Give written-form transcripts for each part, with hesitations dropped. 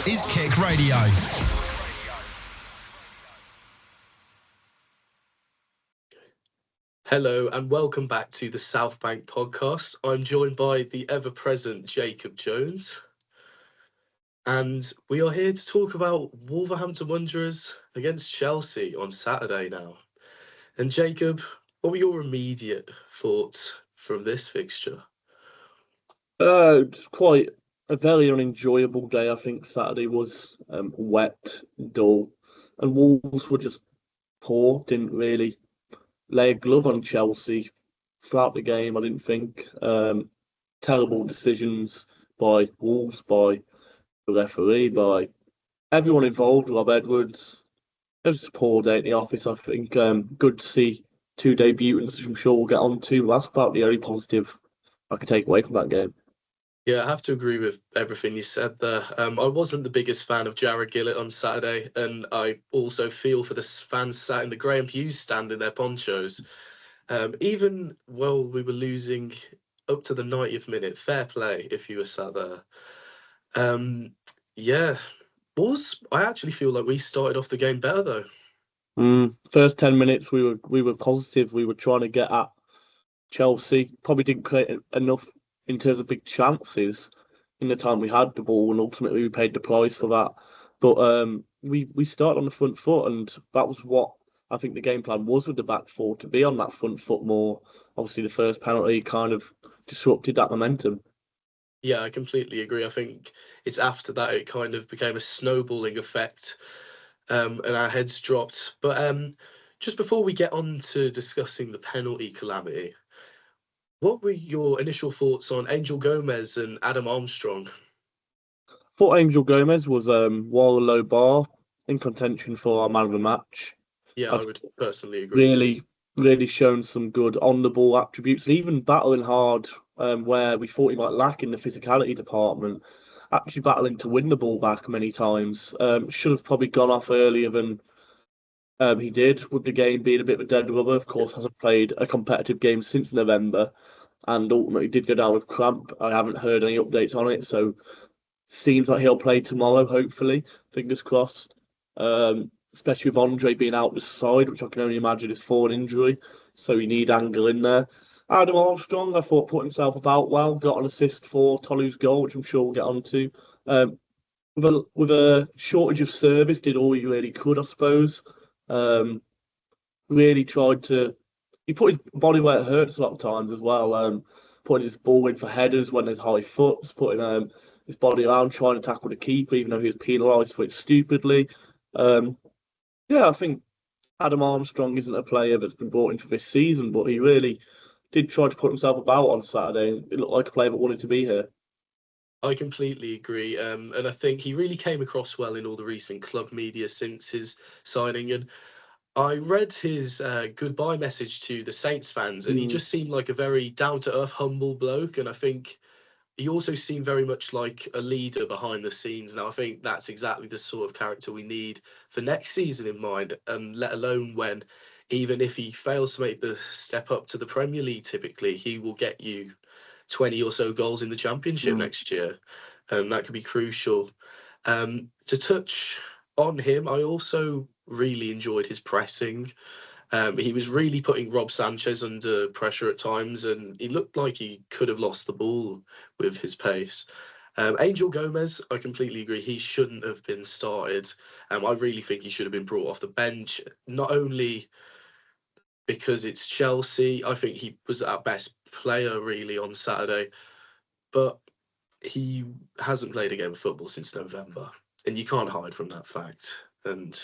is KIC Radio. Hello and welcome back to the Southbank Podcast. I'm joined by the ever-present Jacob Jones. And we are here to talk about Wolverhampton Wanderers against Chelsea on Saturday now. And Jacob, what were your immediate thoughts from this fixture? It's quite a very unenjoyable day. I think Saturday was wet, dull, and Wolves were just poor. Didn't really lay a glove on Chelsea throughout the game. I didn't think terrible decisions by Wolves, by the referee, by everyone involved. Rob Edwards. It was just a poor day at the office. I think good to see two debutants, which I'm sure we'll get on to. That's about the only positive I can take away from that game. Yeah, I have to agree with everything you said there. I wasn't the biggest fan of Jared Gillett on Saturday, and I also feel for the fans sat in the Graham Hughes stand in their ponchos. Even while we were losing up to the 90th minute, fair play if you were sat there. I actually feel like we started off the game better though. First 10 minutes, we were positive. We were trying to get at Chelsea. Probably didn't create enough in terms of big chances in the time we had the ball, and ultimately we paid the price for that. But we started on the front foot, and that was what I think the game plan was with the back four, to be on that front foot more. Obviously, the first penalty kind of disrupted that momentum. Yeah, I completely agree. I think it's after that it kind of became a snowballing effect, and our heads dropped. But just before we get on to discussing the penalty calamity, what were your initial thoughts on Angel Gomez and Adam Armstrong? I thought Angel Gomez was while a low bar in contention for our man of the match. Yeah, I would personally agree. Really shown some good on the ball attributes, even battling hard where we thought he might lack in the physicality department. Actually battling to win the ball back many times. Should have probably gone off earlier than he did, with the game being a bit of a dead rubber. Of course, hasn't played a competitive game since November, and ultimately did go down with cramp. I haven't heard any updates on it, so seems like he'll play tomorrow, hopefully. Fingers crossed. Especially with Andre being out the side, which I can only imagine is for an injury, so you need Angle in there. Adam Armstrong, I thought, put himself about well, got an assist for Tolu's goal, which I'm sure we'll get on to. With a shortage of service, did all he really could, I suppose. Really tried to... He put his body where it hurts a lot of times as well. Putting his ball in for headers when there's high foots, putting his body around, trying to tackle the keeper, even though he was penalised for it stupidly. I think Adam Armstrong isn't a player that's been brought in for this season, but he really did try to put himself about on Saturday. It looked like a player that wanted to be here. I completely agree. And I think he really came across well in all the recent club media since his signing. And I read his goodbye message to the Saints fans, and he just seemed like a very down-to-earth, humble bloke. And I think he also seemed very much like a leader behind the scenes. Now, I think that's exactly the sort of character we need for next season in mind, and let alone when, even if he fails to make the step up to the Premier League, typically, he will get you 20 or so goals in the Championship next year. And that could be crucial. To touch on him, I also really enjoyed his pressing. He was really putting Rob Sanchez under pressure at times, and he looked like he could have lost the ball with his pace. Angel Gomez, I completely agree. He shouldn't have been started. I really think he should have been brought off the bench, not only because it's Chelsea. I think he was our best player, really, on Saturday. But he hasn't played a game of football since November, and you can't hide from that fact. And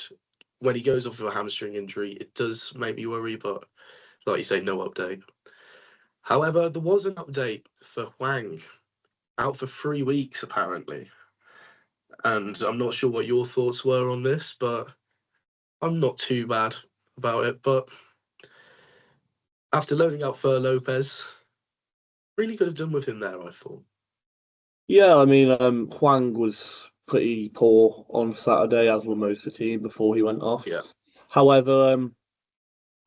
when he goes off with a hamstring injury, it does make me worry, but like you say, no update. However, there was an update for Hwang, out for 3 weeks, apparently. And I'm not sure what your thoughts were on this, but I'm not too bad about it. But after loaning out Fer Lopez, really could have done with him there, I thought. Yeah, I mean, Hwang was pretty poor on Saturday, as were most of the team before he went off. Yeah. However,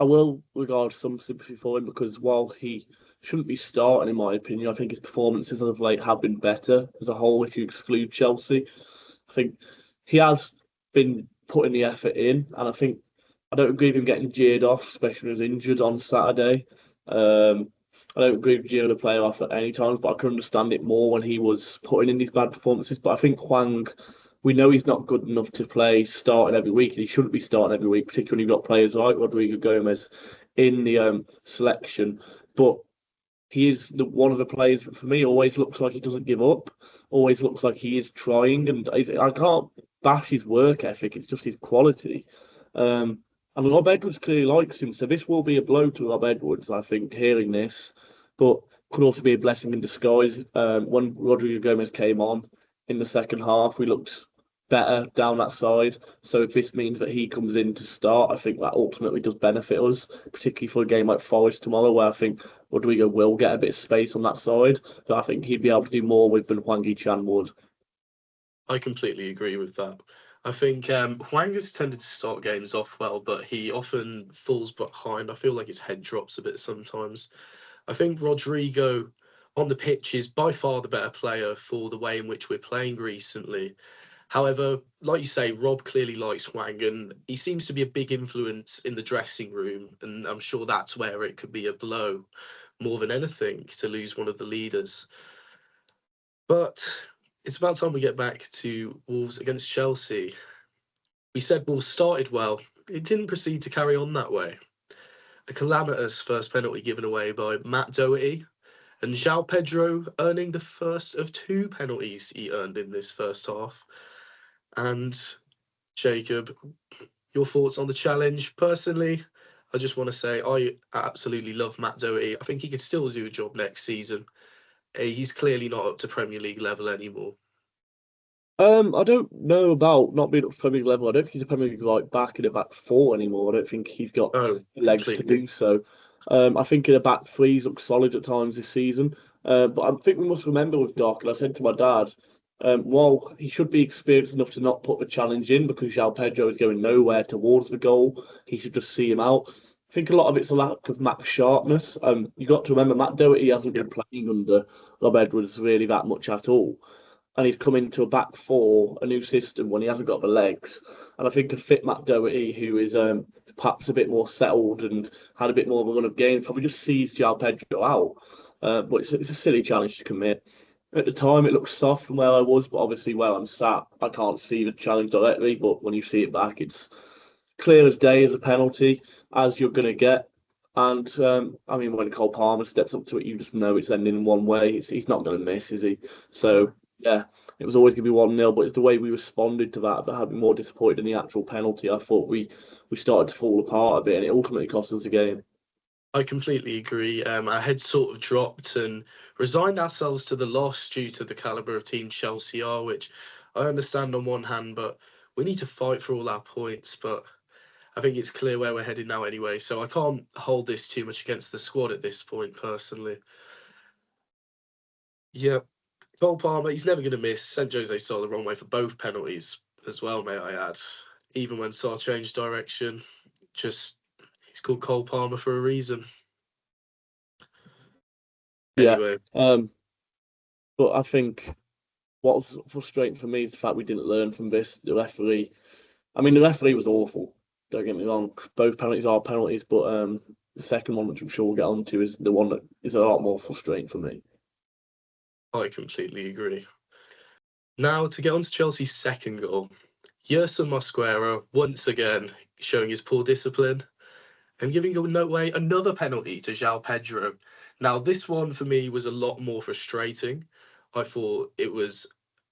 I will regard some sympathy for him, because while he shouldn't be starting, in my opinion, I think his performances as of late have been better as a whole, if you exclude Chelsea. I think he has been putting the effort in, and I don't agree with him getting jeered off, especially when he was injured on Saturday. I don't agree with jeering a player off at any times, but I can understand it more when he was putting in these bad performances. But I think Hwang, we know he's not good enough to play starting every week, and he shouldn't be starting every week, particularly when you've got players like Rodrigo Gomez in the selection. But he is one of the players that for me always looks like he doesn't give up, always looks like he is trying, and I can't bash his work ethic. It's just his quality. And Rob Edwards clearly likes him, so this will be a blow to Rob Edwards, I think, hearing this, but could also be a blessing in disguise. When Rodrigo Gomez came on in the second half, we looked better down that side. So if this means that he comes in to start, I think that ultimately does benefit us, particularly for a game like Forest tomorrow, where I think Rodrigo will get a bit of space on that side. So I think he'd be able to do more with than Hwang Hee-chan would. I completely agree with that. I think Hwang has tended to start games off well, but he often falls behind. I feel like his head drops a bit sometimes. I think Rodrigo on the pitch is by far the better player for the way in which we're playing recently. However, like you say, Rob clearly likes Hwang, and he seems to be a big influence in the dressing room, and I'm sure that's where it could be a blow more than anything to lose one of the leaders. But it's about time we get back to Wolves against Chelsea. We said Wolves started well. It didn't proceed to carry on that way. A calamitous first penalty given away by Matt Doherty, and João Pedro earning the first of two penalties he earned in this first half. And Jacob, your thoughts on the challenge? Personally, I just want to say I absolutely love Matt Doherty. I think he could still do a job next season. He's clearly not up to Premier League level anymore. I don't know about not being up to Premier League level. I don't think he's a Premier League right back in a back four anymore. I don't think he's got legs to do so. I think in a back three he's looked solid at times this season. But I think we must remember with Doc, and I said to my dad, while he should be experienced enough to not put the challenge in because João Pedro is going nowhere towards the goal, he should just see him out. I think a lot of it's a lack of max sharpness. You got to remember Matt Doherty hasn't been playing under Rob Edwards really that much at all. And he's come into a back four, a new system when he hasn't got the legs. And I think a fit Matt Doherty, who is perhaps a bit more settled and had a bit more of a run of games, probably just sees João Pedro out. But it's a silly challenge to commit. At the time, it looked soft from where I was, but obviously where I'm sat, I can't see the challenge directly. But when you see it back, it's clear as day as a penalty, as you're going to get. And, I mean, when Cole Palmer steps up to it, you just know it's ending in one way. He's not going to miss, is he? So, yeah, it was always going to be 1-0, but it's the way we responded to that that had me more disappointed in the actual penalty. I thought we started to fall apart a bit, and it ultimately cost us the game. I completely agree. Our heads sort of dropped and resigned ourselves to the loss due to the calibre of team Chelsea are, which I understand on one hand, but we need to fight for all our points. But I think it's clear where we're headed now anyway, so I can't hold this too much against the squad at this point, personally. Yeah, Cole Palmer, he's never going to miss. St. Jose saw the wrong way for both penalties as well, may I add. Even when Sarr changed direction, he's called Cole Palmer for a reason. Anyway. Yeah. But I think what was frustrating for me is the fact we didn't learn from this. The referee was awful. Don't get me wrong. Both penalties are penalties, but the second one, which I'm sure we'll get onto, is the one that is a lot more frustrating for me. I completely agree. Now, to get on to Chelsea's second goal, Yerson Mosquera once again showing his poor discipline and giving away another penalty to João Pedro. Now, this one for me was a lot more frustrating. I thought it was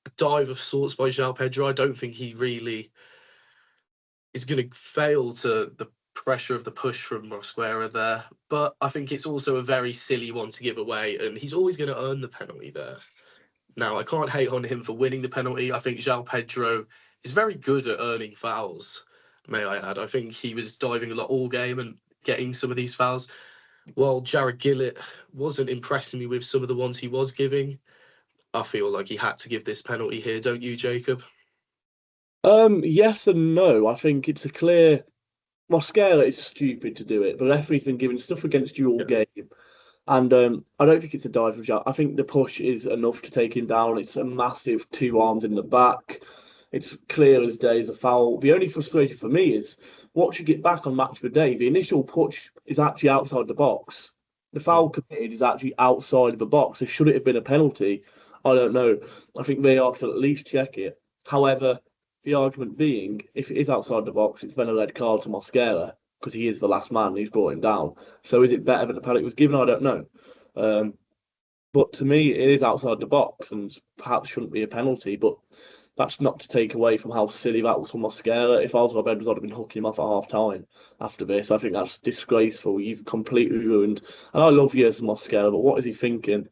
a dive of sorts by João Pedro. I don't think he really is going to fail to the pressure of the push from Mosquera there. But I think it's also a very silly one to give away, and he's always going to earn the penalty there. Now, I can't hate on him for winning the penalty. I think João Pedro is very good at earning fouls, may I add. I think he was diving a lot all game and getting some of these fouls. While Jared Gillett wasn't impressing me with some of the ones he was giving, I feel like he had to give this penalty here, don't you, Jacob? Yes and no. I think it's a clear... Mosquera is stupid to do it. The referee's been giving stuff against you all game. And I don't think it's a dive from João. I think the push is enough to take him down. It's a massive two arms in the back. It's clear as day as a foul. The only frustration for me is watching it back on Match of the Day. The initial touch is actually outside the box. The Mm. foul committed is actually outside of the box. So should it have been a penalty? I don't know. I think they ought to at least check it. However, the argument being, if it is outside the box, it's then a red card to Mosquera because he is the last man who's brought him down. So is it better that the penalty was given? I don't know. But to me, it is outside the box and perhaps shouldn't be a penalty. But that's not to take away from how silly that was from Mosquera. If Oswald Edwards had been hooking him off at half time after this, I think that's disgraceful. You've completely ruined. And I love Yerson Mosquera, but what is he thinking?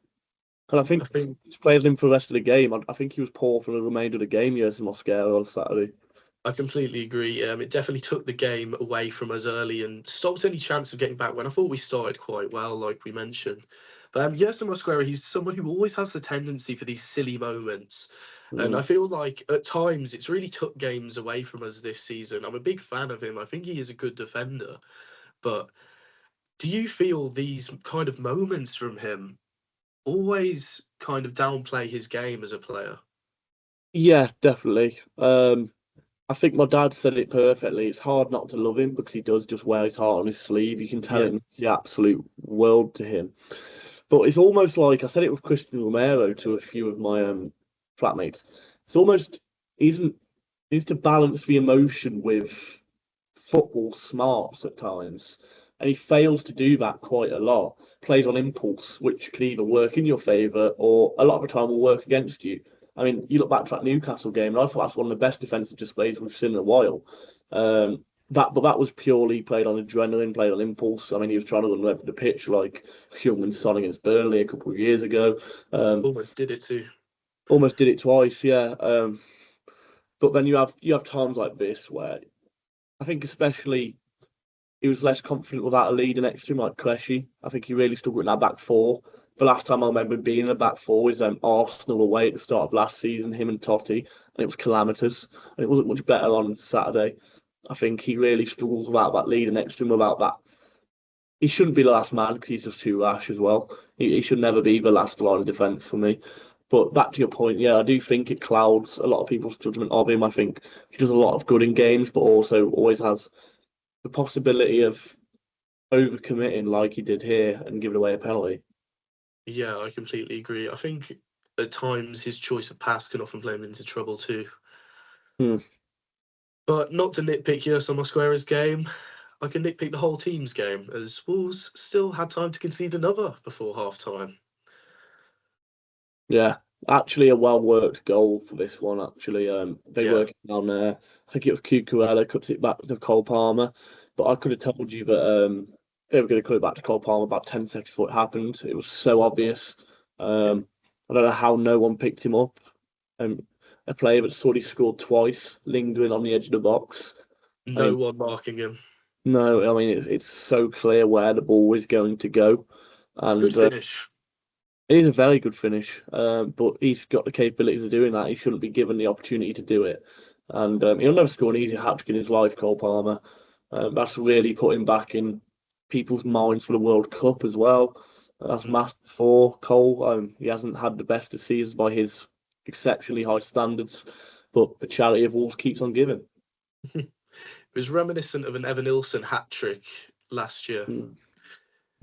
And I think he's played him for the rest of the game. I think he was poor for the remainder of the game, Yerson Mosquera, on Saturday. I completely agree. It definitely took the game away from us early and stopped any chance of getting back when I thought we started quite well, like we mentioned. But Yerson Mosquera, he's someone who always has the tendency for these silly moments. And I feel like at times it's really took games away from us this season. I'm a big fan of him. I think he is a good defender. But do you feel these kind of moments from him always kind of downplay his game as a player? Yeah, definitely. I think my dad said it perfectly. It's hard not to love him because he does just wear his heart on his sleeve. You can tell it means the absolute world to him. But it's almost like I said it with Christian Romero to a few of my flatmates. It's almost he needs to balance the emotion with football smarts at times, and he fails to do that quite a lot. Plays on impulse, which can either work in your favour or a lot of the time will work against you. I mean, you look back to that Newcastle game, and I thought that's one of the best defensive displays we've seen in a while. But that was purely played on adrenaline, played on impulse. I mean, he was trying to run over the pitch like Heung-min Son against Burnley a couple of years ago. Almost did it too. Almost did it twice, yeah. But then you have times like this where I think especially he was less confident without a leader next to him, like Cressy. I think he really struggled in that back four. The last time I remember being in a back four was Arsenal away at the start of last season, him and Totti, and it was calamitous. And it wasn't much better on Saturday. I think he really struggles without that leader next to him, without that. He shouldn't be the last man because he's just too rash as well. He should never be the last line of defence for me. But back to your point, yeah, I do think it clouds a lot of people's judgment of him. I think he does a lot of good in games, but also always has the possibility of overcommitting like he did here and giving away a penalty. Yeah, I completely agree. I think at times his choice of pass can often play him into trouble too. But not to nitpick Yerson Mosquera's game, I can nitpick the whole team's game, as Wolves still had time to concede another before half-time. Yeah, actually a well-worked goal for this one, actually. They work it down there. I think it was Cucurella, cuts it back to Cole Palmer. But I could have told you that they were going to cut it back to Cole Palmer about 10 seconds before it happened. It was so obvious. I don't know how no one picked him up. A player that's already scored twice, lingering on the edge of the box. No one marking him. No, I mean, it's so clear where the ball is going to go. And good finish. It is a very good finish, but he's got the capabilities of doing that. He shouldn't be given the opportunity to do it. And he'll never score an easy hat-trick in his life, Cole Palmer. That's really put him back in people's minds for the World Cup as well. That's massive for Cole. He hasn't had the best of seasons by his exceptionally high standards, but the charity of Wolves keeps on giving. It was reminiscent of an Evan Ilson hat-trick last year.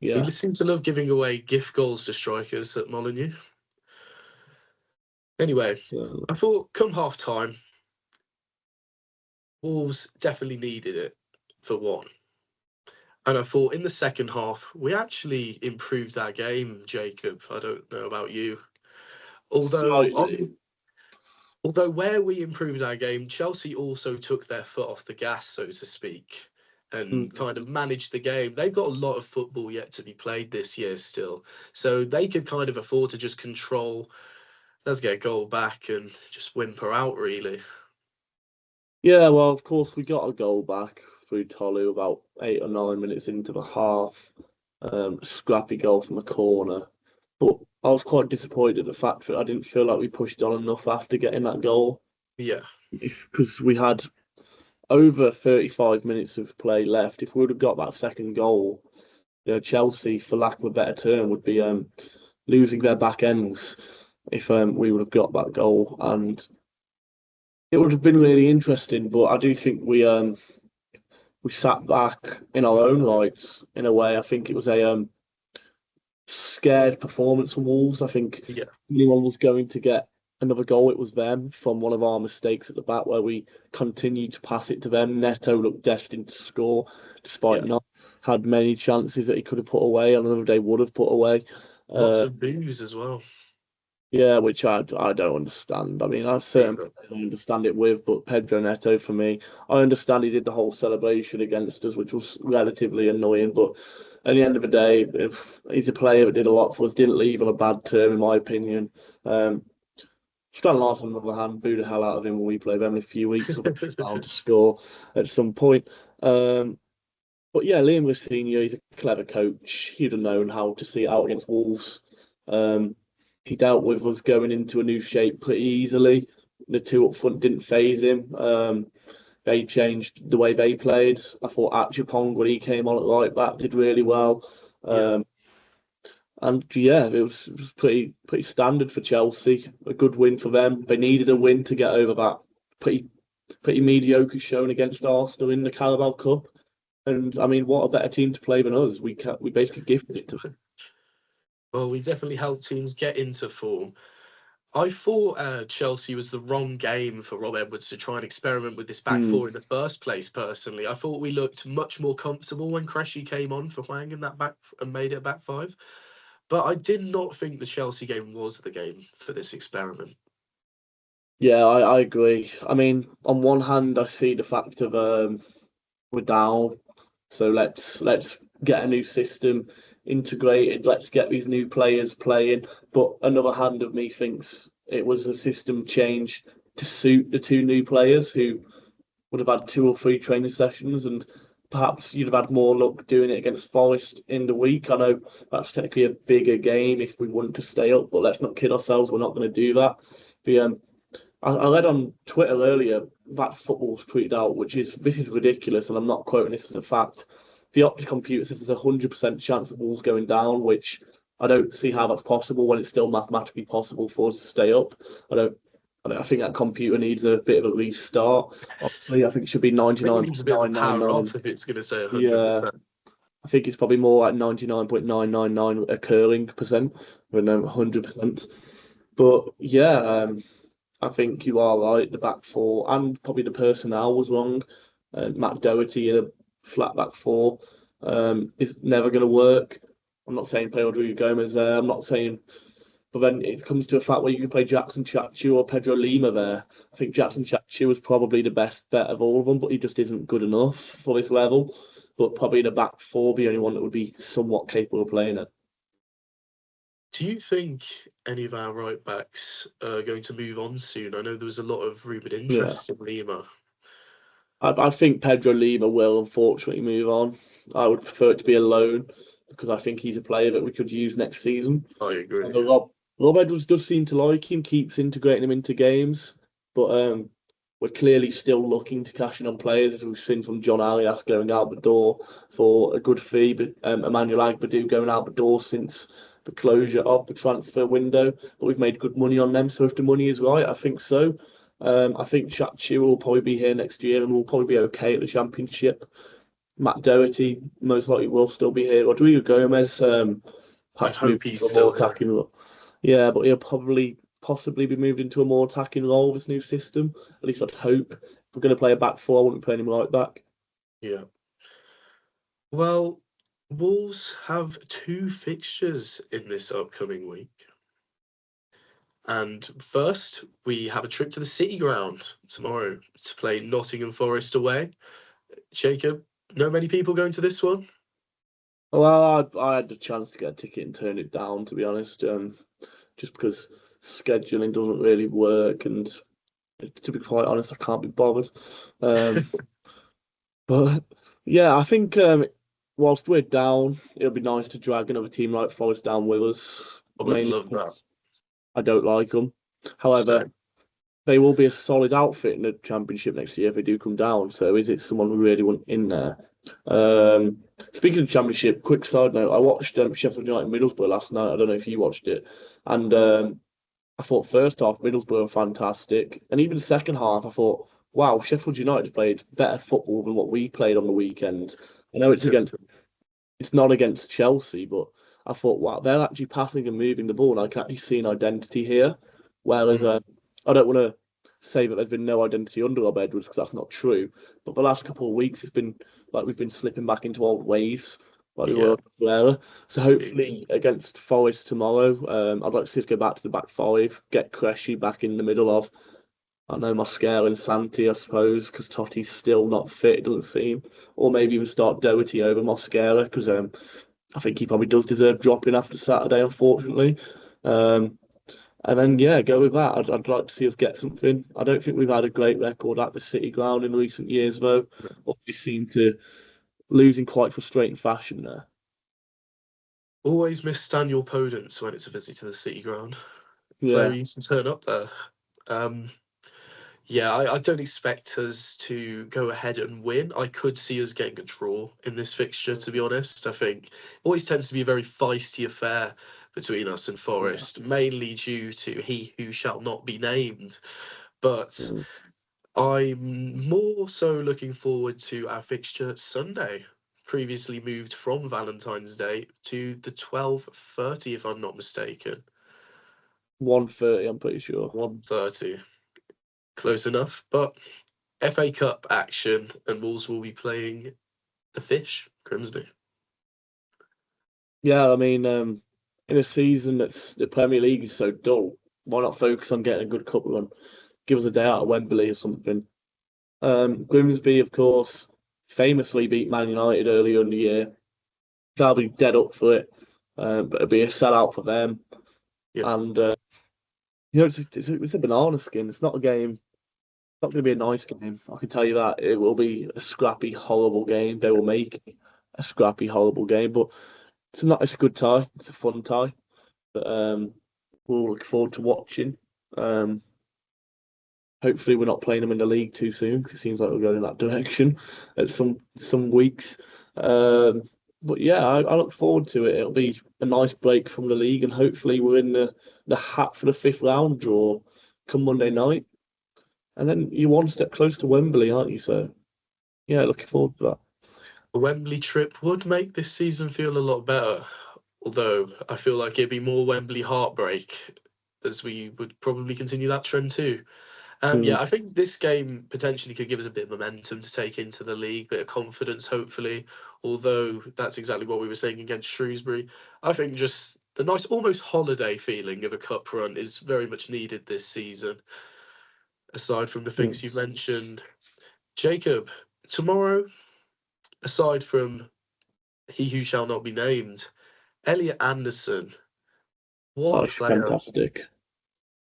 Yeah. He seems to love giving away gift goals to strikers at Molineux. Anyway, I thought come half-time, Wolves definitely needed it for one. And I thought in the second half, we actually improved our game, Jacob. I don't know about you. Although where we improved our game, Chelsea also took their foot off the gas, so to speak, and kind of managed the game. They've got a lot of football yet to be played this year still. So they could kind of afford to just control, let's get a goal back and just whimper out, really. Yeah, well, of course, we got a goal back through Tolu about 8 or 9 minutes into the half. Scrappy goal from a corner. But I was quite disappointed at the fact that I didn't feel like we pushed on enough after getting that goal. Yeah. Because we had over 35 minutes of play left. If we would have got that second goal, Chelsea, for lack of a better term, would be losing their back ends if we would have got that goal. And it would have been really interesting, but I do think we sat back in our own rights in a way. I think it was a scared performance from Wolves. I think if Yeah, anyone was going to get another goal, it was them from one of our mistakes at the back where we continued to pass it to them. Neto looked destined to score, despite yeah. not had many chances that he could have put away. On another day, would have put away. Lots Uh, of booze as well. yeah, which I don't understand. I mean, I have certain Either. players I understand it with, but Pedro Neto for me, I understand he did the whole celebration against us, which was relatively annoying. But at the end of the day, if he's a player that did a lot for us, didn't leave on a bad term, in my opinion. Stan Larson, on the other hand, boo the hell out of him when we play them in a few weeks. Or bound to score at some point. But yeah, Liam Rossinho, he's a clever coach. He'd have known how to see it out against Wolves. Um, he dealt with us going into a new shape pretty easily. The two up front didn't phase him. They changed the way they played. I thought Achapong, when he came on at right back, did really well. Yeah. And yeah, it was pretty standard for Chelsea. A good win for them. They needed a win to get over that pretty pretty mediocre showing against Arsenal in the Carabao Cup. And I mean, what a better team to play than us. We basically gifted it to them. Well, we definitely helped teams get into form. I thought Chelsea was the wrong game for Rob Edwards to try and experiment with this back four in the first place. Personally, I thought we looked much more comfortable when Cressy came on for Hwang in that back and made it a back five. But I did not think the Chelsea game was the game for this experiment. Yeah, I agree. I mean, on one hand, I see the fact of we're down, so let's get a new system integrated. Let's get these new players playing. But another hand of me thinks it was a system change to suit the two new players who would have had 2 or 3 training sessions, and perhaps you'd have had more luck doing it against Forest in the week. I know that's technically a bigger game if we want to stay up, but let's not kid ourselves. We're not going to do that. I read on Twitter earlier that's football's tweeted out, which is this is ridiculous, and I'm not quoting this as a fact. The Opta computer says there's a 100% chance of Wolves going down, which I don't see how that's possible when it's still mathematically possible for us to stay up. I think that computer needs a bit of a restart. Obviously, I think it should be I think it needs a bit of a power 99.999. off if it's going to say Yeah, 100%. I think it's probably more like 99.999 occurring percent than 100%. But yeah, I think you are right. The back four and probably the personnel was wrong. Matt Doherty in a flat back four is never going to work. I'm not saying play Rodrigo Gomez there. I'm not saying, but then it comes to a fact where you can play Jackson Chachu or Pedro Lima there. I think Jackson Chachu was probably the best bet of all of them, but he just isn't good enough for this level. But probably the back four, the only one that would be somewhat capable of playing it. Do you think any of our right backs are going to move on soon? I know there was a lot of rumoured interest in Lima. I think Pedro Lima will unfortunately move on. I would prefer it to be a loan because I think he's a player that we could use next season. I agree. And Rob Edwards does seem to like him, keeps integrating him into games, but we're clearly still looking to cash in on players, as we've seen from John Arias going out the door for a good fee, but Emmanuel Agbadou going out the door since the closure of the transfer window. But we've made good money on them, so if the money is right, I think so. I think Chachu will probably be here next year and will probably be okay at the Championship. Matt Doherty most likely will still be here. Rodrigo Gomez, perhaps hope move he's to a still more here. attacking role. Yeah, but he'll possibly be moved into a more attacking role with this new system. At least I'd hope. If we're going to play a back four, I wouldn't be playing him right back. Yeah. Well, Wolves have 2 fixtures in this upcoming week. And first, we have a trip to the City Ground tomorrow to play Nottingham Forest away. Jacob, know many people going to this one? Well, I had the chance to get a ticket and turn it down, to be honest, just because scheduling doesn't really work, and to be quite honest, I can't be bothered. But yeah, I think whilst we're down, it'll be nice to drag another team like Forest down with us. I would Mainly love that. because I don't like them. However, Same. they will be a solid outfit in the Championship next year if they do come down. So is it someone we really want in there? Speaking of Championship, quick side note: I watched Sheffield United Middlesbrough last night. I don't know if you watched it, and I thought first half Middlesbrough were fantastic, and even second half I thought, wow, Sheffield United played better football than what we played on the weekend. I know it's not against Chelsea, but I thought, wow, they're actually passing and moving the ball, and I can actually see an identity here. Whereas Mm. I don't want to say that there's been no identity under Rob Edwards because that's not true. But the last couple of weeks, it's been like we've been slipping back into old ways, like we Yeah. were under. So hopefully against Forest tomorrow, I'd like to see us go back to the back five, get Cressy back in the middle of. I know Mosquera and Santi, I suppose, because Totti's still not fit, it doesn't seem. Or maybe even start Doherty over Mosquera, because I think he probably does deserve dropping after Saturday, unfortunately. Um, and then, yeah, go with that. I'd like to see us get something. I don't think we've had a great record at the City Ground in recent years, though. Or we seem to lose in quite frustrating fashion there. Always misstand your opponents when it's a visit to the City Ground. Player Yeah. used to turn up there. Um, yeah, I don't expect us to go ahead and win. I could see us getting a draw in this fixture, to be honest. I think it always tends to be a very feisty affair between us and Forest, mainly due to he who shall not be named. But Mm. I'm more so looking forward to our fixture Sunday, previously moved from Valentine's Day to the 12:30, if I'm not mistaken. 1:30, I'm pretty sure. 1:30. Close enough, but FA Cup action, and Wolves will be playing the Fish, Grimsby. Yeah, I mean, in a season that's the Premier League is so dull, why not focus on getting a good cup run? Give us a day out of Wembley or something. Grimsby, of course, famously beat Man United earlier in the year. They'll be dead up for it, but it'll be a sellout for them. Yeah. And it's a banana skin. It's not a game. It's not going to be a nice game. I can tell you that. It will be a scrappy, horrible game. They will make a scrappy, horrible game, but it's a good tie. It's a fun tie that we'll look forward to watching. Hopefully, we're not playing them in the league too soon because it seems like we're going in that direction at some weeks. But yeah, I look forward to it. It'll be a nice break from the league, and hopefully, we're in the hat for the fifth round draw come Monday night. And then you're one step closer to Wembley, aren't you? So yeah, looking forward to that. A Wembley trip would make this season feel a lot better, although I feel like it'd be more Wembley heartbreak as we would probably continue that trend too. Mm. Yeah, I think this game potentially could give us a bit of momentum to take into the league, bit of confidence, hopefully. Although that's exactly what we were saying against Shrewsbury. I think just the nice, almost holiday feeling of a cup run is very much needed this season, aside from the Mm. things you've mentioned. Jacob, tomorrow, aside from he who shall not be named, Elliot Anderson, what Oh, a it's player. fantastic.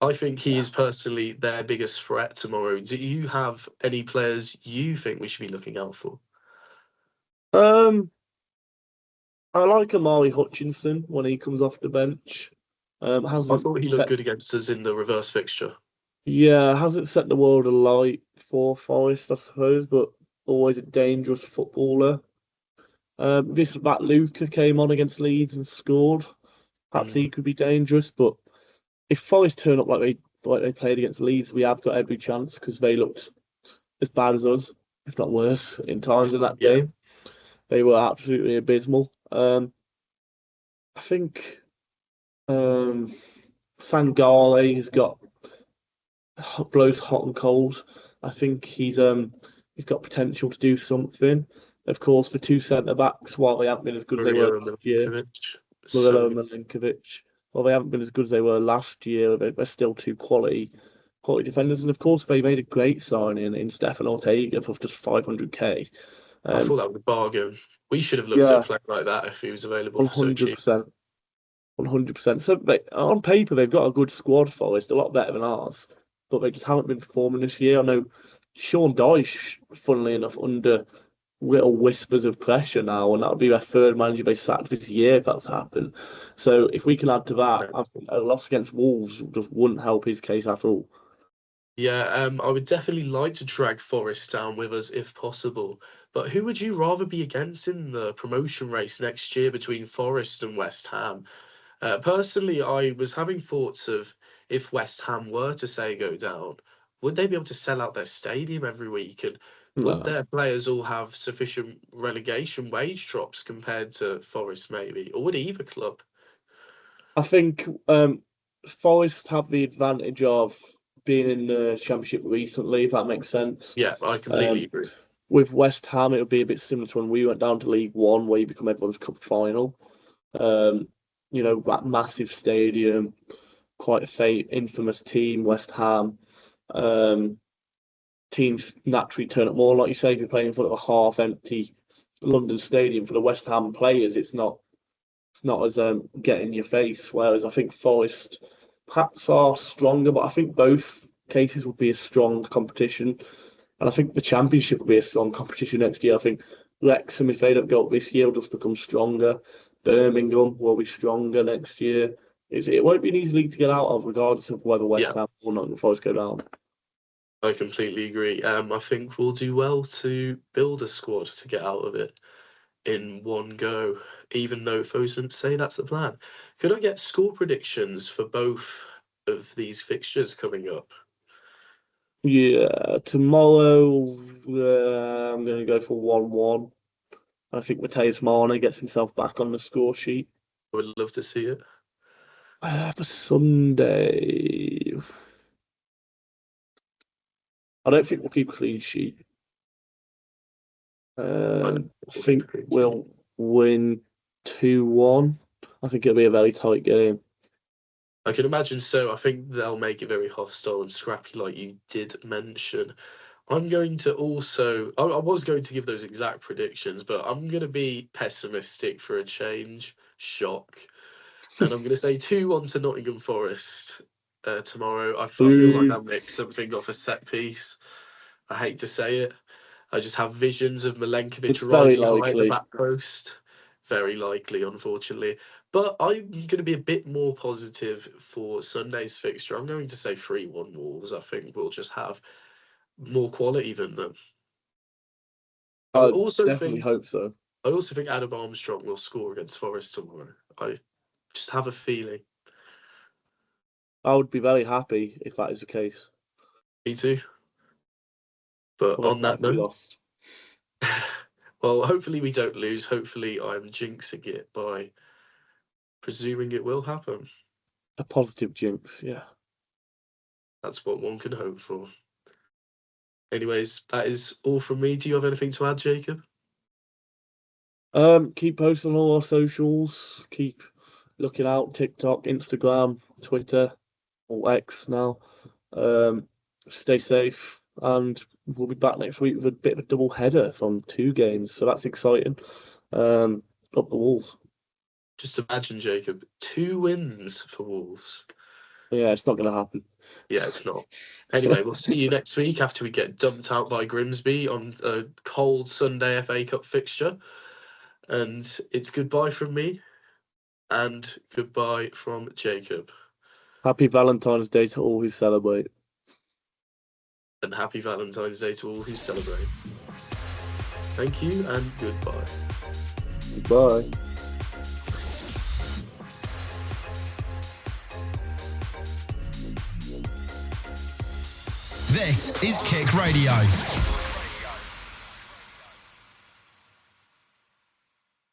I think he is personally their biggest threat tomorrow. Do you have any players you think we should be looking out for? Um, I like Amari Hutchinson when he comes off the bench. I Hasn't thought he looked good against us in the reverse fixture. hasn't set the world alight for Forest, I suppose, but always a dangerous footballer. This Matt Luca came on against Leeds and scored. Perhaps Mm, he could be dangerous, but if Forest turn up like they played against Leeds, we have got every chance because they looked as bad as us, if not worse, in times in that yeah, game. They were absolutely abysmal. I think Sangale has got blows hot and cold. I think he's got potential to do something. Of course, the two centre backs, while they haven't been as good as they were Murillo and last year, Milinkovic. So Murillo and good. Milinkovic, while they haven't been as good as they were last year, they're still two quality defenders. And of course, they made a great signing in Stefan Ortega for just 500k. I thought Um, that was a bargain. We should have looked at a yeah, player like that if he was available for so cheap. 100%. 100%. So on paper, they've got a good squad, Forest, a lot better than ours, but they just haven't been performing this year. I know Sean Dyche, funnily enough, under little whispers of pressure now, and that'll be their third manager they sacked this year if that's happened. So if we can add to that, I think a loss against Wolves just wouldn't help his case at all. Yeah, I would definitely like to drag Forest down with us if possible. But who would you rather be against in the promotion race next year between Forest and West Ham? Personally, I was having thoughts of if West Ham were to say go down, would they be able to sell out their stadium every week? And would No. their players all have sufficient relegation wage drops compared to Forest maybe? Or would either club? I think Forest have the advantage of being in the Championship recently, if that makes sense. Yeah, I completely agree. With West Ham, it would be a bit similar to when we went down to League One, where you become everyone's cup final. That massive stadium, quite a infamous team, West Ham. Teams naturally turn up more, like you say, if you're playing in front of a half-empty London stadium. For the West Ham players, it's not as get in your face. Whereas I think Forest perhaps are stronger, but I think both cases will be a strong competition. And I think the Championship will be a strong competition next year. I think Wrexham, if they don't go up this year, will just become stronger. Birmingham will be stronger next year. It won't be an easy league to get out of, regardless of whether West Ham or Nottingham Forest go down. I completely agree. I think we'll do well to build a squad to get out of it in one go, even though foes didn't say that's the plan. Could I get score predictions for both of these fixtures coming up? Yeah, tomorrow I'm going to go for 1-1. I think Mateus Marner gets himself back on the score sheet. I would love to see it. For Sunday, I don't think we'll keep a clean sheet. I think we'll win 2-1. I think it'll be a very tight game. I can imagine so. I think they'll make it very hostile and scrappy, like you did mention. I'm going to also... I was going to give those exact predictions, but I'm going to be pessimistic for a change. Shock. And I'm going to say 2-1 to Nottingham Forest tomorrow. I feel like that makes something off a set piece. I hate to say it. I just have visions of Milenkovic rising high at the back post. Very likely, unfortunately. But I'm going to be a bit more positive for Sunday's fixture. I'm going to say 3-1 Wolves. I think we'll just have more quality than them. I also hope so. I also think Adam Armstrong will score against Forest tomorrow. I just have a feeling. I would be very happy if that is the case. Me too. But on that note, well, hopefully we don't lose. Hopefully I'm jinxing it by presuming it will happen. A positive jinx, yeah. That's what one can hope for. Anyways, that is all from me. Do you have anything to add, Jacob? Keep posting on all our socials. Keep looking out. TikTok, Instagram, Twitter, or X now. Stay safe. And we'll be back next week with a bit of a double header from 2 games. So that's exciting. Up the Wolves. Just imagine, Jacob, 2 wins for Wolves. Yeah, it's not going to happen. Yeah, it's not. Anyway, we'll see you next week after we get dumped out by Grimsby on a cold Sunday FA Cup fixture. And it's goodbye from me and goodbye from Jacob. Happy Valentine's Day to all who celebrate. And happy Valentine's Day to all who celebrate. Thank you and goodbye. Goodbye. This is KIC Radio.